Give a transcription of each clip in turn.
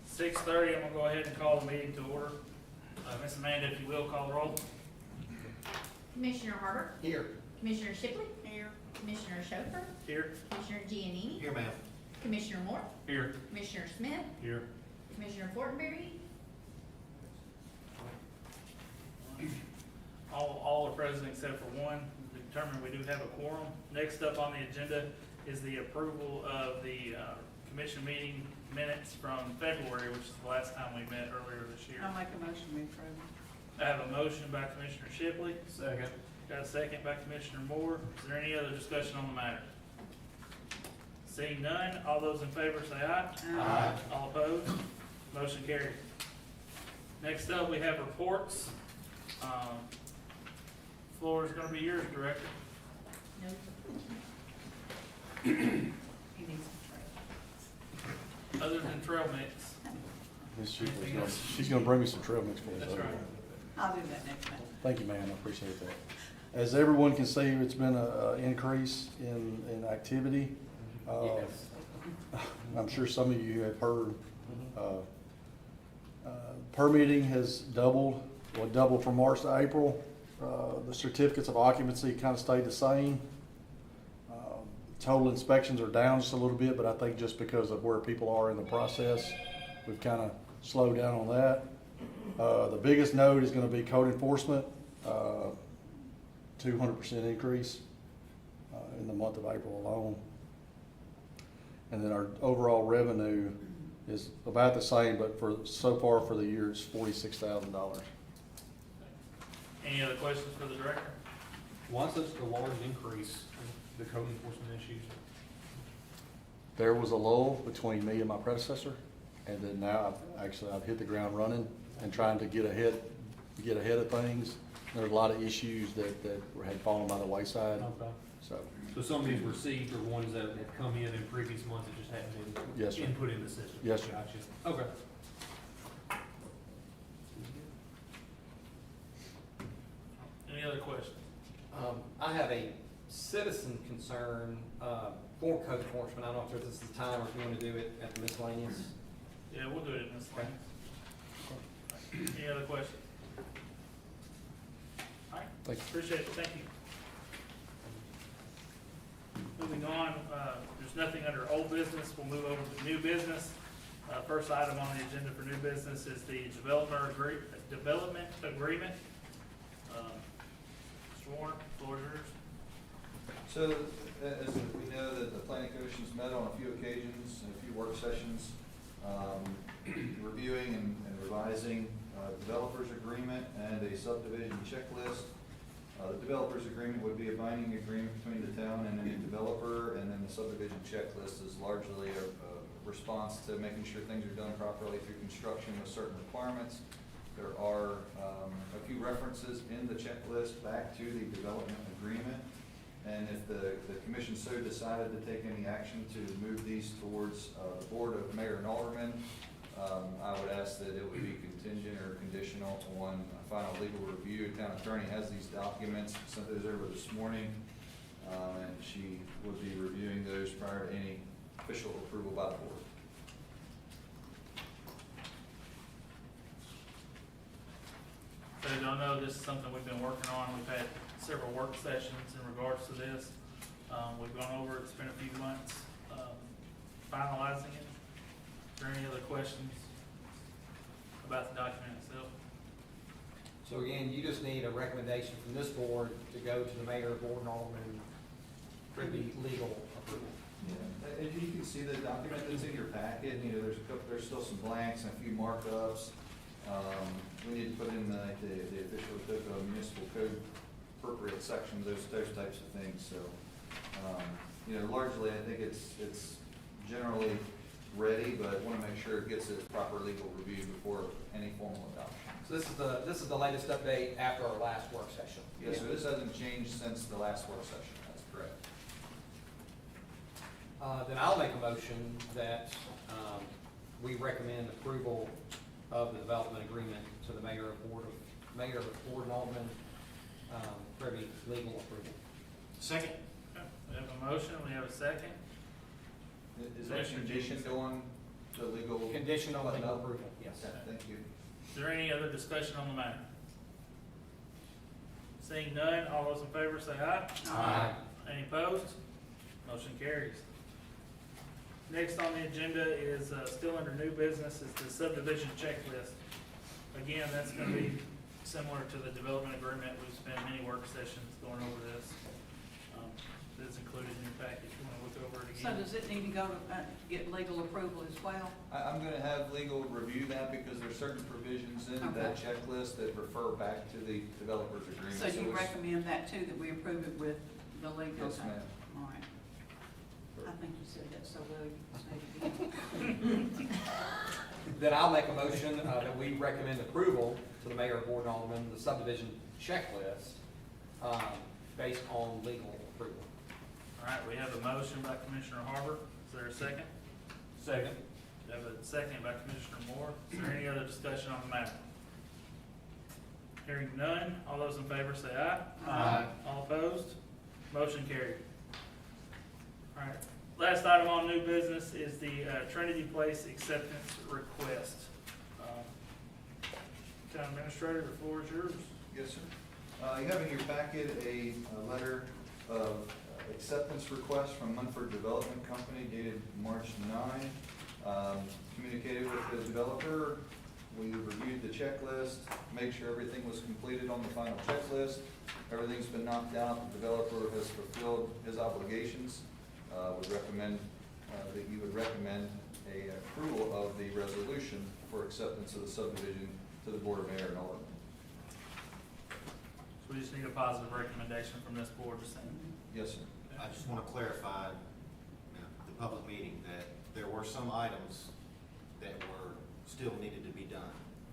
6:30, I'm gonna go ahead and call the meeting to order. Ms. Amanda, if you will, call the roll. Commissioner Harbert, Here. Commissioner Shipley. Here. Commissioner Schofer, Here. Commissioner Giannini, Here, ma'am. Commissioner Moore, Here. Commissioner Smith, Here. Commissioner Fortenberry. All are present except for one. Determined we do have a quorum. Next up on the agenda is the approval of the commission meeting minutes from February, which is the last time we met earlier this year. I'll make a motion, we approve. I have a motion by Commissioner Shipley. Second. Got a second by Commissioner Moore. Is there any other discussion on the matter? Seeing none, all those in favor say aye. Aye. All opposed? Motion carried. Next up, we have reports. Floor is gonna be yours, Director. No. He needs some trail. Other than trail mix. Ms. Shipley's she's gonna bring me some trail mix for us. That's right. I'll do that next month. Thank you, ma'am, I appreciate that. As everyone can see, it's been a increase in activity. I'm sure some of you have heard, permitting has doubled from March to April. The certificates of occupancy kind of stayed the same. Total inspections are down just a little bit, but I think just because of where people are in the process, we've kind of slowed down on that. The biggest note is going to be code enforcement, 200% increase in the month of April alone. And then our overall revenue is about the same, but so far for the year, it's $46,000. Any other questions for the Director? Why such a large increase in the code enforcement issues? There was a lull between me and my predecessor, and then now I've hit the ground running and trying to get ahead of things. There's a lot of issues that had fallen by the wayside, Okay. so. So some of these received are ones that have come in previous months that just hadn't been Yes, sir. input in the system? Yes, sir. Gotcha. Okay. Any other questions? I have a citizen concern for code enforcement. I don't know if this is the time or if you want to do it at the miscellaneous. Yeah, we'll do it in this one. Any other questions? All right, Thank you. appreciate it, thank you. Moving on, there's nothing under old business, we'll move over to new business. First item on the agenda for new business is the development agreement. Mr. Warren, floor is yours. So, as we know, that the planning commission's met on a few occasions, and a few work sessions, reviewing and revising developers agreement and a subdivision checklist. The developers agreement would be a binding agreement between the town and any developer, and then the subdivision checklist is largely a response to making sure things are done properly through construction with certain requirements. There are a few references in the checklist back to the development agreement. And if the commission so decided to take any action to move these towards the board of mayor and aldermen, I would ask that it would be contingent or conditional on a final legal review. The town attorney has these documents, sent those over this morning, and she would be reviewing those prior to any official approval by the board. So you don't know, this is something we've been working on. We've had several work sessions in regards to this. We've gone over it, it's been a few months finalizing it. Is there any other questions about the document itself? So again, you just need a recommendation from this board to go to the mayor, board, and alderman for the legal approval. Yeah, and you can see the document that's in your packet, you know, there's still some blanks and a few markups. We need to put in the official Atoka municipal code appropriate sections, those types of things, so, you know, largely I think it's generally ready, but want to make sure it gets its proper legal review before any formal adoption. So this is the latest update after our last work session. Yes, so this hasn't changed since the last work session, that's correct. Then I'll make a motion that we recommend approval of the development agreement to the mayor of board and alderman for every legal approval. Second. Okay, we have a motion, we have a second. Is that Commissioner conditioned Jenkins. on the legal? Condition on button legal up? approval, yes. Okay, thank you. Is there any other discussion on the matter? Seeing none, all those in favor say aye. Aye. Any opposed? Motion carries. Next on the agenda is, still under new business, is the subdivision checklist. Again, that's gonna be similar to the development agreement. We've spent many work sessions going over this. It's included in your package. You wanna look over it So again? does it need to go to, get legal approval as well? I'm gonna have legal review that because there's certain provisions in that Okay. checklist that refer back to the developer's agreement. So you it's- recommend that too, that we approve it with the legal? Yes, ma'am. All right. I think you said that so well, you can say it again. Then I'll make a motion that we recommend approval to the mayor, board, and alderman, the subdivision checklist, based on legal approval. All right, we have a motion by Commissioner Harbor. Is there a second? Second. We have a second by Commissioner Moore. Is there any other discussion on the matter? Hearing none, all those in favor say aye. Aye. All opposed? Motion carried. All right, last item on new business is the Trinity Place acceptance request. Town Administrator, the floor is yours. Yes, sir. You have in your packet a letter of acceptance request from Munford Development Company dated March 9. Communicated with the developer. We reviewed the checklist, made sure everything was completed on the final checklist. Everything's been knocked out. The developer has fulfilled his obligations. Would recommend that you would recommend a approval of the resolution for acceptance of the subdivision to the Board of Mayor and Alderman. So we just need a positive recommendation from this board, just saying. Yes, sir. I just want to clarify, the public meeting, that there were some items that were, still needed to be done.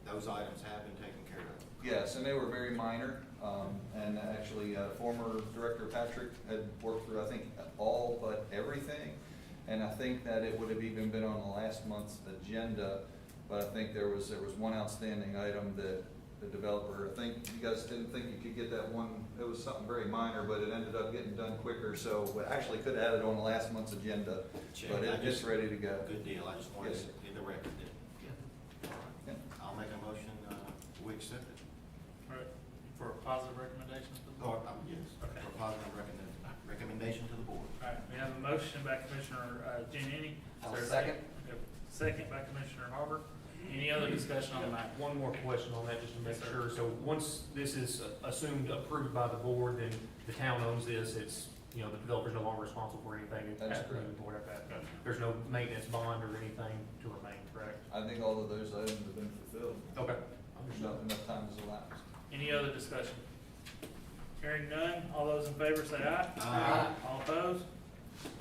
Those items have been taken care of. Yes, and they were very minor, and actually, former Director Patrick had worked through, I think, all but everything. And I think that it would have even been on the last month's agenda, but I think there was one outstanding item that the developer, I think you guys didn't think you could get that one, it was something very minor, but it ended up getting done quicker, so we actually could have had it on the last month's agenda, Check. but I it's just- ready to go. Good deal, I just wanted Yes, to sir. get the record that, Yeah. I'll make a motion, we accept it. All right, for a positive recommendation to the board. Or, yes, Okay. for positive recommendation to the board. All right, we have a motion by Commissioner Giannini. Is I'll there a second. We have a second by Commissioner Harbor. Any other discussion on the matter? One more question on that, just to make Yes, sir. sure. So once this is assumed approved by the board, then the town owns this, it's, the developer's no longer responsible for anything. It That's has to correct. move forward after that. There's no maintenance bond or anything to remain, correct? I think all of those items have been fulfilled. Okay. Enough time has elapsed. Any other discussion? Hearing none, all those in favor say aye. Aye. All opposed?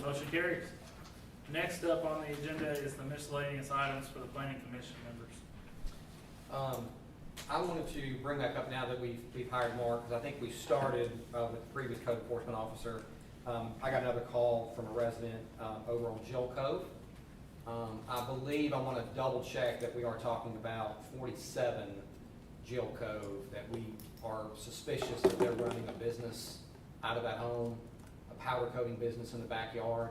Motion carries. Next up on the agenda is the miscellaneous items for the planning commission members. I wanted to bring back up now that we've hired Mark, because I think we started with the previous code enforcement officer. I got another call from a resident over on Jill Cove. I believe, I want to double check that we are talking about 47 Jill Cove, that we are suspicious that they're running a business out of that home, a powder coating business in the backyard.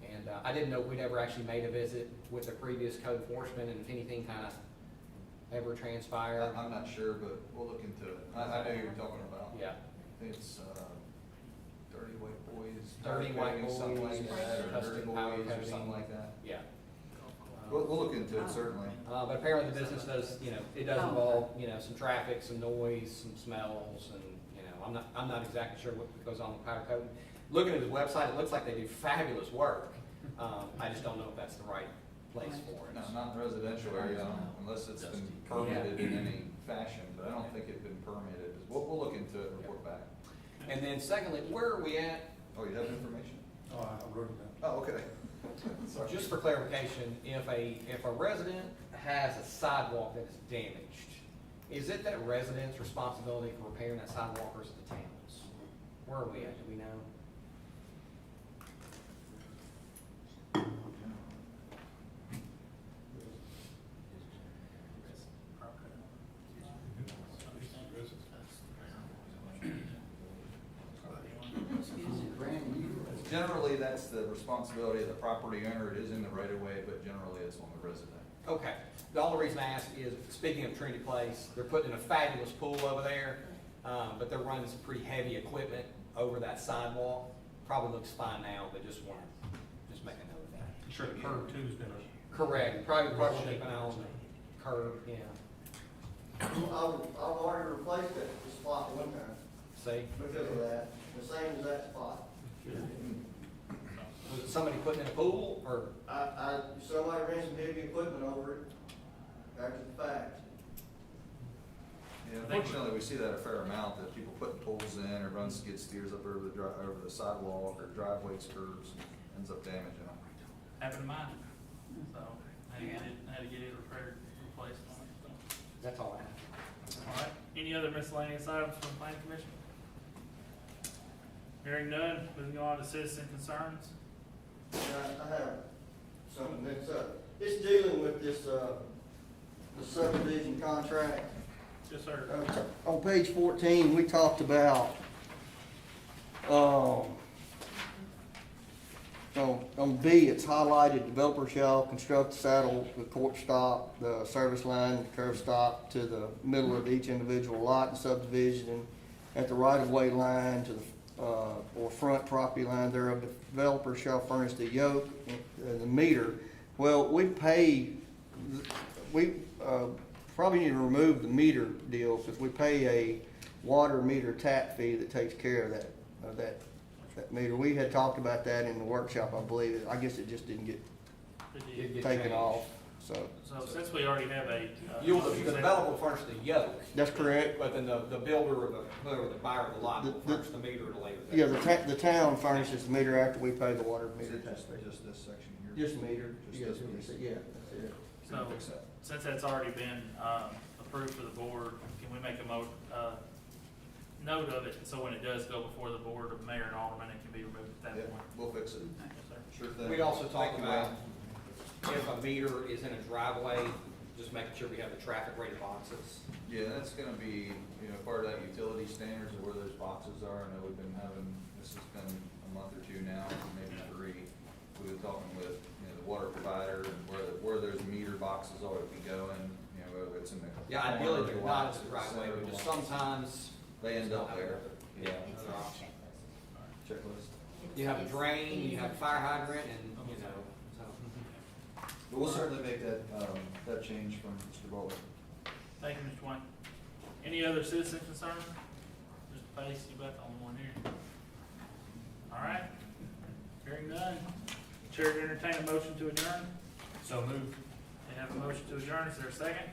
And I didn't know we'd ever actually made a visit with the previous code enforcement, and if anything kind of ever transpired. I'm not sure, but we'll look into it. I know who you're talking about. Yeah, It's, Dirty White Boys. Dirty White Something Boys, like that, or Custom Dirty Powder Boys, or Coating. something like that. yeah. We'll look into it, certainly. But apparently the business does, it does Oh. involve, some traffic, some noise, some smells, and, I'm not exactly sure what goes on with powder coating. Looking at his website, it looks like they do fabulous work. I just don't know if that's the right place for it. No, not in residential area, unless it's been permitted in any fashion, but I don't think it's been permitted. We'll look into it and report back. And then secondly, where are we at? Oh, you have information? Oh, I wrote it down. Oh, okay. Sorry. Just for clarification, if a resident has a sidewalk that is damaged, is it that resident's responsibility for repairing that sidewalk, or is it the town's? Where are we at, do we know? Is it brand new? Generally, that's the responsibility of the property owner. It is in the right of way, but generally it's on the resident. Okay. The only reason I ask is, speaking of Trinity Place, they're putting in a fabulous pool over there, but they're running some pretty heavy equipment over that sidewalk. Probably looks fine now, but just want to, just make a note of that. I'm sure the curb too is gonna. Correct, probably keep an eye on the curb, yeah. I've already replaced that spot one time See? because of that, the same as that spot. Was it somebody putting in a pool, or? Somebody ran some heavy equipment over it after the fact. Yeah, unfortunately, we see that a fair amount, that people putting poles in or run skid steers up over the sidewalk or driveways, curbs, ends up damaging them. Happened to mine, so I had to get it repaired, replaced on it, so. That's all I have. All right, any other miscellaneous items from the planning commission? Hearing none, moving on to citizen concerns. I have something that's, it's dealing with this, the subdivision contract. Yes, sir. On page 14, we talked about, on B, it's highlighted, developer shall construct the saddle, the court stop, the service line, the curb stop to the middle of each individual lot and subdivision, at the right-of-way line to the, or front property line thereof, the developer shall furnish the yoke and the meter. Well, we probably need to remove the meter deal, because we pay a water meter tap fee that takes care of that meter. We had talked about that in the workshop, I believe. I guess it just didn't get Did you- taken off, so. So since we already have a. The developer will furnish the yoke. That's correct. But then the builder or whoever the buyer of the lot will furnish the meter at a later date. Yeah, the town furnishes the meter after we pay the water Is meter it tap just, fee. just this section here? Just meter. Just this piece? Yeah, that's it. So, Fix that. since that's already been, approved for the board, can we make a note of it, so when it does go before the board of mayor and alderman, it can be removed at that Yeah, point? we'll fix it. Yes, sir. Sure thing. We also talked Thank you, about Wayne. if a meter is in a driveway, just making sure we have the traffic rated boxes. Yeah, that's gonna be, part of that utility standards of where those boxes are. I know we've been having, this has been a month or two now, maybe 3. We've been talking with, the water provider and where those meter boxes ought to be going, whether it's in the. Yeah, ideally corner they're of the not lots as a or driveway, center but of just the lots. sometimes. They end up there. Yeah. It's another a option. Checklist. You have a drain, you have a fire hydrant, and, so. But we'll certainly make that change from Mr. Bowler. Thank you, Mr. Wayne. Any other citizen concerns? Mr. Pace, you about the only one here. All right, hearing none. Chair to entertain a motion to adjourn. So moved. We have a motion to adjourn, is there a second?